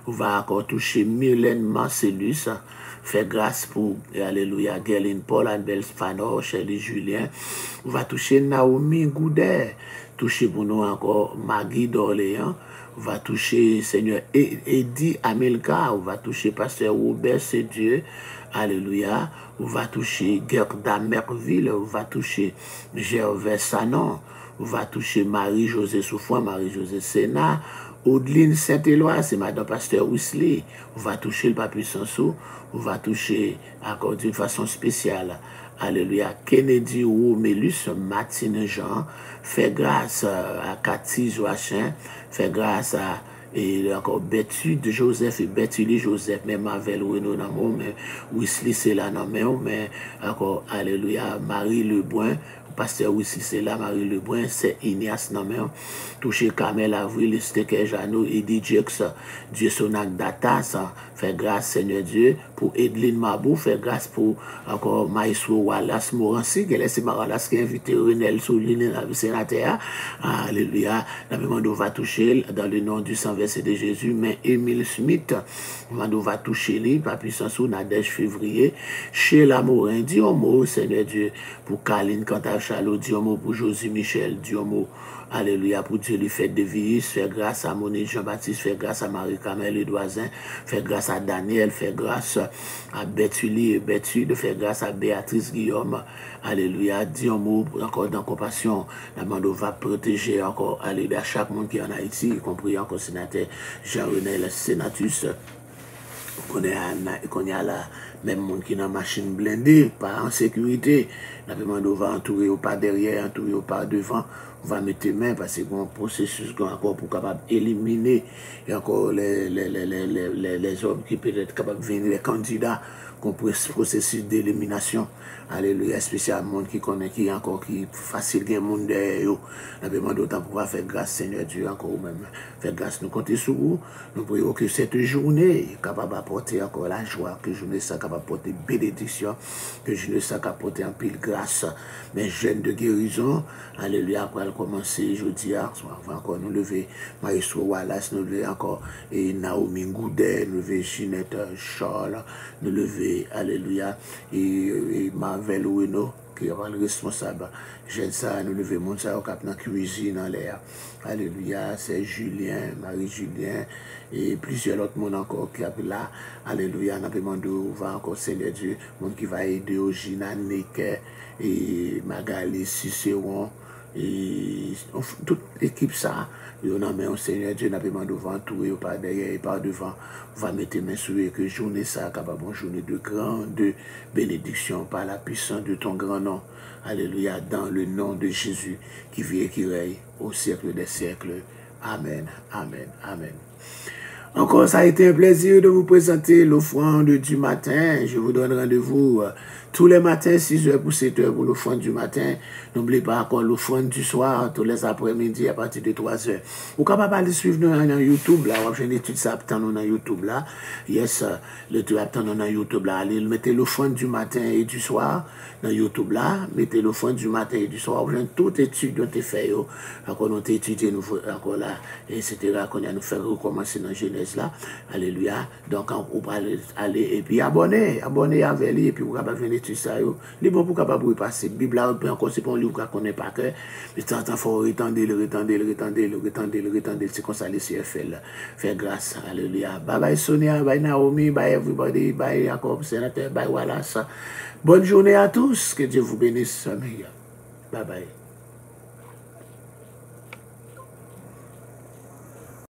On va encore toucher Mylène Marcellus. Faire grâce pour, alléluia, Gerline Paul, Anne-Belle Fanor, Shirley Julien. On va toucher Naomi Goudet. Toucher pour nous encore Maggie d'Orléans. On va toucher Seigneur Eddie Amelka. On va toucher Pasteur Robert Dieu. Alléluia. On va toucher Gerda Merville. On va toucher Gervais Sanon. On va toucher Marie-Josée Souffrant, Marie-Josée Sénat. Audeline Saint-Éloi, c'est Madame Pasteur Wesley. On va toucher le Papi Sansou. On va toucher encore d'une façon spéciale. Alléluia. Kennedy Roumélus, Martine Jean. Fait grâce à Cathy Joachim. Fait grâce à et encore Bétude Joseph et Bétulie Joseph, mais Marvel Renaud dans mon, mais Wesley c'est là dans mon, mais encore Alléluia, Marie Lebrun. Pasteur Wissi, c'est là, Marie Lebrun, c'est Ignace Namen, touché Kamel Avril, Steke Jano, Eddie Jex, Dieu Sonak Datas, fait grâce Seigneur Dieu, pour Edline Mabou, fait grâce pour encore Maïsou Wallace Morancy, qui est Wallace qui a invité Renel Souline, le sénateur, alléluia, la même on va toucher dans le nom du sang versé de Jésus, mais Emile Smith, on va toucher lui, Papi Sansou, Nadège Février, chez la Morin, dis un mot, Seigneur Dieu, pour Kaline Cantage, Chalot, Dieu mot pour Josie Michel, Dieu mot, alléluia, pour Dieu lui fait de vie, fait grâce à Monique Jean-Baptiste, fait grâce à Marie-Camille Ledoisin, fait grâce à Daniel, fait grâce à Bethulie et Bethude, fait grâce à Béatrice Guillaume, alléluia, Dieu mot encore dans compassion, la mando va protéger encore, alléluia, chaque monde qui est en Haïti, y compris encore sénateur Jean-Renel Sénatus, qu'on est à la même monde qui est dans machine blindée, pas en sécurité. La demande va entourer ou pas derrière, entourer ou pas devant. On va mettre main parce que un processus encore pour capable éliminer et encore les hommes qui peuvent être capables de venir, les candidats qu'on processus d'élimination. Alléluia, spécialement qui connaît qui encore qui facile gain monde derrière. La demande autant pouvoir faire grâce Seigneur Dieu encore même. Faire grâce nous compter sur vous. Nous prions que cette journée est capable d'apporter encore la joie, que journée ça capable d'apporter bénédiction, que journée ça capable d'apporter un pile grâce. Mais jeunes de guérison, alléluia, après commencer jeudi, on va encore nous lever Maïsou Wallace, nous lever encore et Naomi Goudet, nous lever Ginette Charles, nous lever, alléluia, et Marvel Renaud, qui est le responsable. J'aime ça, nous lever mon ça au cap dans la cuisine en l'air. Alléluia, c'est Julien, Marie-Julien, et plusieurs autres monde encore qui a là. Alléluia, nous demandons, va encore Seigneur Dieu, monde qui va aider au Gina, Neke, et Magali, Cicéron, et toute l'équipe ça, on a mis au Seigneur Dieu, n'a pas demandé devant tout et par derrière et par devant, on va mettre main sur eux, que journée ça, capable une journée de grande bénédiction par la puissance de ton grand nom. Alléluia, dans le nom de Jésus, qui vit et qui règne au siècle des siècles. Amen, amen, amen. Encore, ça a été un plaisir de vous présenter l'offrande du matin. Je vous donne rendez-vous tous les matins, 6h pour 7h pour l'offrande du matin. N'oubliez pas encore l'offrande du soir, tous les après-midi à partir de 3h. Vous pouvez aller suivre nous dans YouTube, là. On va faire étude ça dans YouTube, là. Yes, le tout attendre dans YouTube, là. Allez, mettez l'offrande du matin et du soir dans YouTube, là. Mettez l'offrande du matin et du soir. Vous avez toute étude dont tu fait, encore nous étudié, nous encore là, etc. Qu'on a nous faire recommencer dans Genèse, là. Alléluia. Donc, on va aller et puis abonner avec lui, et puis vous pouvez venir étudier ça. Les bons pour capable passer. Bible là, encore, c'est pas un livre qu'on connaît pas que. Mais tant qu'il faut retendre, c'est comme ça, les CFL. Faire grâce. Alléluia. Bye bye Sonia, bye Naomi, bye everybody, bye Jacob, sénateur, bye Wallace. Bonne journée à tous. Que Dieu vous bénisse. Bye bye.